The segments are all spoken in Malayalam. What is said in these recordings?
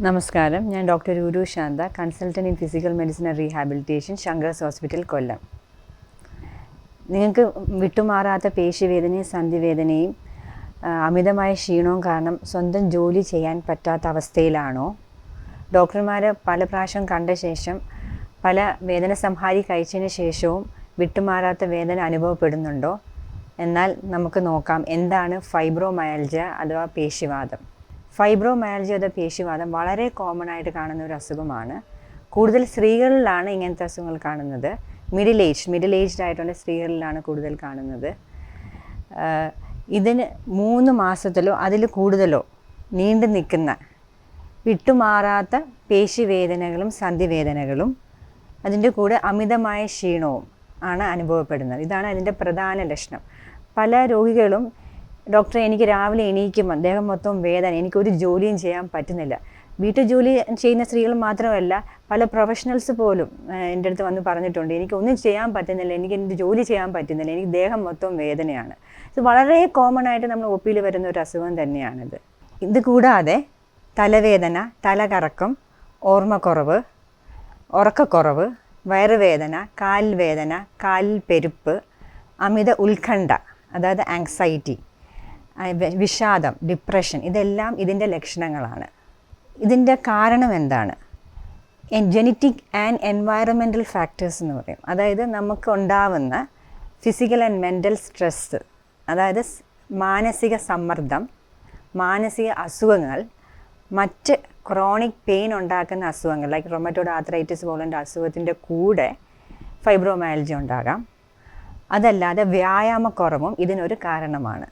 നമസ്കാരം, ഞാൻ doctor Uru Shantha, consultant in physical medicine and rehabilitation, Shankar's hospital, Kollam. നിങ്ങൾക്ക് വിട്ടുമാറാത്ത പേശിവേദനയും സന്ധിവേദനയും അമിതമായ ക്ഷീണവും കാരണം സ്വന്തം ജോലി ചെയ്യാൻ പറ്റാത്ത അവസ്ഥയിലാണോ? ഡോക്ടർമാർ പല പ്രാവശ്യം കണ്ട ശേഷം പല വേദന സംഹാരി കഴിച്ചതിന് ശേഷവും വിട്ടുമാറാത്ത വേദന അനുഭവപ്പെടുന്നുണ്ടോ? എന്നാൽ നമുക്ക് നോക്കാം എന്താണ് ഫൈബ്രോമയാൽജിയ അഥവാ പേശിവാദം. ഫൈബ്രോമയാൽജിയ അഥവാ പേശിവാദം വളരെ കോമൺ ആയിട്ട് കാണുന്ന ഒരു അസുഖമാണ്. കൂടുതൽ സ്ത്രീകളിലാണ് ഇങ്ങനത്തെ അസുഖങ്ങൾ കാണുന്നത്. മിഡിൽ ഏജ്ഡ് ആയിട്ടുള്ള സ്ത്രീകളിലാണ് കൂടുതൽ കാണുന്നത്. ഇതിന് 3 മാസത്തിലോ അതിൽ കൂടുതലോ നീണ്ടു നിൽക്കുന്ന വിട്ടുമാറാത്ത പേശിവേദനകളും സന്ധിവേദനകളും അതിൻ്റെ കൂടെ അമിതമായ ക്ഷീണവും ആണ് അനുഭവപ്പെടുന്നത്. ഇതാണ് അതിൻ്റെ പ്രധാന ലക്ഷണം. പല രോഗികളും ഡോക്ടറെ, എനിക്ക് രാവിലെ എണീക്കുമ്പോൾ ദേഹം മൊത്തം വേദന, എനിക്കൊരു ജോലിയും ചെയ്യാൻ പറ്റുന്നില്ല. വീട്ടു ജോലി ചെയ്യുന്ന സ്ത്രീകൾ മാത്രമല്ല, പല പ്രൊഫഷണൽസ് പോലും എൻ്റെ അടുത്ത് വന്ന് പറഞ്ഞിട്ടുണ്ട്, എനിക്കൊന്നും ചെയ്യാൻ പറ്റുന്നില്ല, എനിക്ക് എൻ്റെ ജോലി ചെയ്യാൻ പറ്റുന്നില്ല, എനിക്ക് ദേഹം മൊത്തം വേദനയാണ്. ഇത് വളരെ കോമൺ ആയിട്ട് നമ്മൾ ഒ പിയിൽ വരുന്ന ഒരു അസുഖം തന്നെയാണിത്. ഇത് കൂടാതെ തലവേദന, തലകറക്കം, ഓർമ്മക്കുറവ്, ഉറക്കക്കുറവ്, വയറുവേദന, കാലിൽ വേദന, കാലിൽ പെരുപ്പ്, അമിത ഉത്കണ്ഠ അതായത് ആങ്സൈറ്റി, വിഷാദം, ഡിപ്രഷൻ, ഇതെല്ലാം ഇതിൻ്റെ ലക്ഷണങ്ങളാണ്. ഇതിൻ്റെ കാരണം എന്താണ്? ജെനറ്റിക് ആൻഡ് എൻവയറമെൻ്റൽ ഫാക്ടേഴ്സ് എന്ന് പറയും. അതായത് നമുക്ക് ഉണ്ടാവുന്ന ഫിസിക്കൽ ആൻഡ് മെൻ്റൽ സ്ട്രെസ്സ്, അതായത് മാനസിക സമ്മർദ്ദം, മാനസിക അസുഖങ്ങൾ, മറ്റ് ക്രോണിക് പെയിൻ ഉണ്ടാക്കുന്ന അസുഖങ്ങൾ ലൈക്ക് റൊമറ്റോയ്ഡ് ആർത്രൈറ്റിസ് പോലുള്ള അസുഖത്തിൻ്റെ കൂടെ ഫൈബ്രോമയാൽജിയ ഉണ്ടാകാം. അതല്ലാതെ വ്യായാമക്കുറവും ഇതിനൊരു കാരണമാണ്.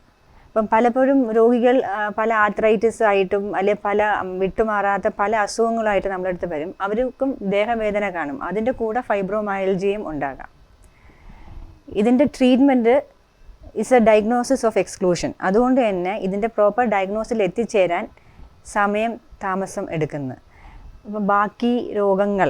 അപ്പം പലപ്പോഴും രോഗികൾ പല ആർത്രൈറ്റിസ് ആയിട്ടും അല്ലെങ്കിൽ പല വിട്ടുമാറാത്ത പല അസുഖങ്ങളായിട്ട് നമ്മുടെ അടുത്ത് വരും. അവർക്കും ദേഹവേദന കാണും, അതിൻ്റെ കൂടെ ഫൈബ്രോമയാൽജിയയും ഉണ്ടാകാം. ഇതിൻ്റെ treatment is A diagnosis of exclusion. അതുകൊണ്ട് തന്നെ ഇതിൻ്റെ പ്രോപ്പർ ഡയഗ്നോസിൽ എത്തിച്ചേരാൻ താമസം എടുക്കുന്നു. അപ്പോൾ ബാക്കി രോഗങ്ങൾ,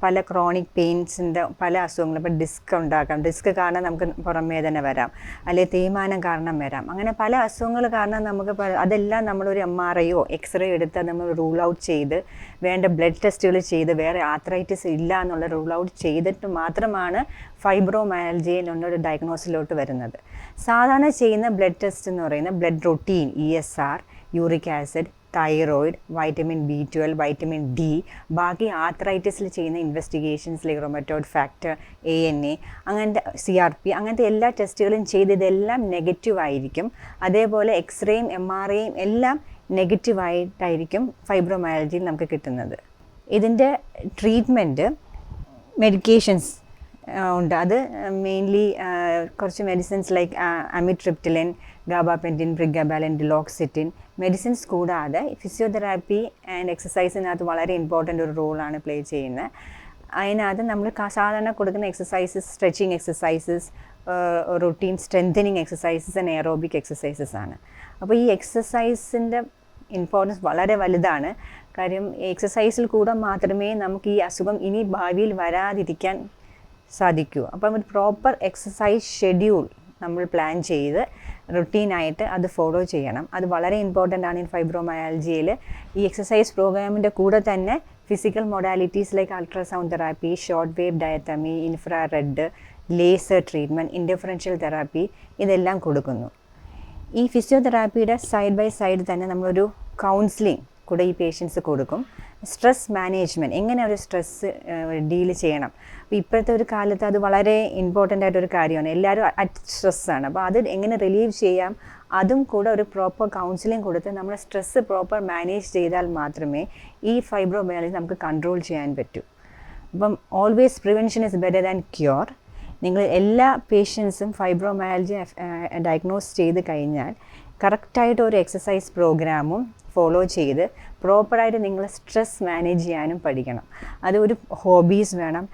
പല ക്രോണിക് പെയിൻസിൻ്റെ പല അസുഖങ്ങൾ, ഇപ്പോൾ ഡിസ്ക് ഉണ്ടാക്കാം, ഡിസ്ക് കാരണം നമുക്ക് പുറം വേദന വരാം, അല്ലെങ്കിൽ തേയ്മാനം കാരണം വരാം. അങ്ങനെ പല അസുഖങ്ങൾ കാരണം നമുക്ക് അതെല്ലാം നമ്മളൊരു MRIയോ എക്സ്റേ എടുത്ത് നമ്മൾ റൂൾ ഔട്ട് ചെയ്ത് വേണ്ട ബ്ലഡ് ടെസ്റ്റുകൾ ചെയ്ത് വേറെ ആർത്രൈറ്റിസ് ഇല്ല എന്നുള്ള റൂൾ ഔട്ട് ചെയ്തിട്ട് മാത്രമാണ് ഫൈബ്രോമയാൽജിയയിലൊരു ഡയഗ്നോസിലോട്ട് വരുന്നത്. സാധാരണ ചെയ്യുന്ന ബ്ലഡ് ടെസ്റ്റ് എന്ന് പറയുന്നത് blood routine, ESR, uric acid, thyroid, vitamin B12, vitamin D, ബാക്കി ആർത്രൈറ്റിസിൽ ചെയ്യുന്ന ഇൻവെസ്റ്റിഗേഷൻസ് ലൈക്ക് റൊമറ്റോയ്ഡ് ഫാക്ടർ, ANA, അങ്ങനത്തെ CRP, അങ്ങനത്തെ എല്ലാ ടെസ്റ്റുകളും ചെയ്ത് ഇതെല്ലാം നെഗറ്റീവായിരിക്കും. അതേപോലെ എക്സ്റേയും MRIയും എല്ലാം നെഗറ്റീവായിട്ടായിരിക്കും ഫൈബ്രോമയാൽജിയിൽ നമുക്ക് കിട്ടുന്നത്. ഇതിൻ്റെ ട്രീറ്റ്മെൻറ്റ് മെഡിക്കേഷൻസ് ഉണ്ട്. അത് മെയിൻലി കുറച്ച് മെഡിസിൻസ് ലൈക്ക് അമിട്രിപ്റ്റിലിൻ, ഗാബാപെൻറ്റിൻ, പ്രിഗാബാലിൻ, ഡിലോക്സിറ്റിൻ മെഡിസിൻസ് കൂടാതെ ഫിസിയോതെറാപ്പി ആൻഡ് എക്സസൈസിനകത്ത് വളരെ ഇമ്പോർട്ടൻ്റ് ഒരു റോളാണ് പ്ലേ ചെയ്യുന്നത്. അതിനകത്ത് നമ്മൾ സാധാരണ കൊടുക്കുന്ന exercises stretching exercises, routine strengthening exercises and aerobic exercises ആണ്. അപ്പോൾ ഈ എക്സസൈസിൻ്റെ ഇമ്പോർട്ടൻസ് വളരെ വലുതാണ്. കാര്യം എക്സസൈസിൽ കൂടെ മാത്രമേ നമുക്ക് ഈ അസുഖം ഇനി ഭാവിയിൽ വരാതിരിക്കാൻ സാധിക്കൂ. അപ്പം ഒരു പ്രോപ്പർ എക്സസൈസ് ഷെഡ്യൂൾ നമ്മൾ പ്ലാൻ ചെയ്ത് റുട്ടീനായിട്ട് അത് ഫോളോ ചെയ്യണം. അത് വളരെ ഇമ്പോർട്ടൻ്റ് ആണ്. ഈ ഫൈബ്രോമയാൽജിയയിൽ ഈ എക്സസൈസ് പ്രോഗ്രാമിൻ്റെ കൂടെ തന്നെ physical modalities like ultrasound therapy, short wave diathermy, infrared, laser treatment, interferential therapy ഇതെല്ലാം കൊടുക്കുന്നു. ഈ ഫിസിയോതെറാപ്പിയുടെ സൈഡ് ബൈ സൈഡ് തന്നെ നമ്മളൊരു കൗൺസിലിംഗ് കൂടെ ഈ പേഷ്യൻസ് കൊടുക്കും. സ്ട്രെസ് മാനേജ്മെൻറ്റ്, എങ്ങനെ ഒരു സ്ട്രെസ്സ് ഡീൽ ചെയ്യണം. അപ്പോൾ ഇപ്പോഴത്തെ ഒരു കാലത്ത് അത് വളരെ ഇമ്പോർട്ടൻ്റ് ആയിട്ടൊരു കാര്യമാണ്. എല്ലാവരും അറ്റ് സ്ട്രെസ്സാണ്. അപ്പോൾ അത് എങ്ങനെ റിലീവ് ചെയ്യാം, അതും കൂടെ ഒരു പ്രോപ്പർ കൗൺസിലിംഗ് കൊടുത്ത് നമ്മൾ സ്ട്രെസ്സ് പ്രോപ്പർ മാനേജ് ചെയ്താൽ മാത്രമേ ഈ ഫൈബ്രോമയാൽജിയ നമുക്ക് കൺട്രോൾ ചെയ്യാൻ പറ്റൂ. അപ്പം always prevention is better than cure. നിങ്ങൾ എല്ലാ പേഷ്യൻസും ഫൈബ്രോമയാൽജിയ ഡയഗ്നോസ് ചെയ്ത് കഴിഞ്ഞാൽ കറക്റ്റായിട്ട് ഒരു എക്സസൈസ് പ്രോഗ്രാമും ഫോളോ ചെയ്ത് പ്രോപ്പറായിട്ട് നിങ്ങൾ സ്ട്രെസ് മാനേജ് ചെയ്യാനും പഠിക്കണം. അത് ഒരു ഹോബീസ് വേണം.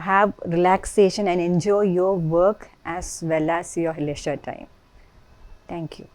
Have relaxation and enjoy your work as well as your leisure time. Thank you.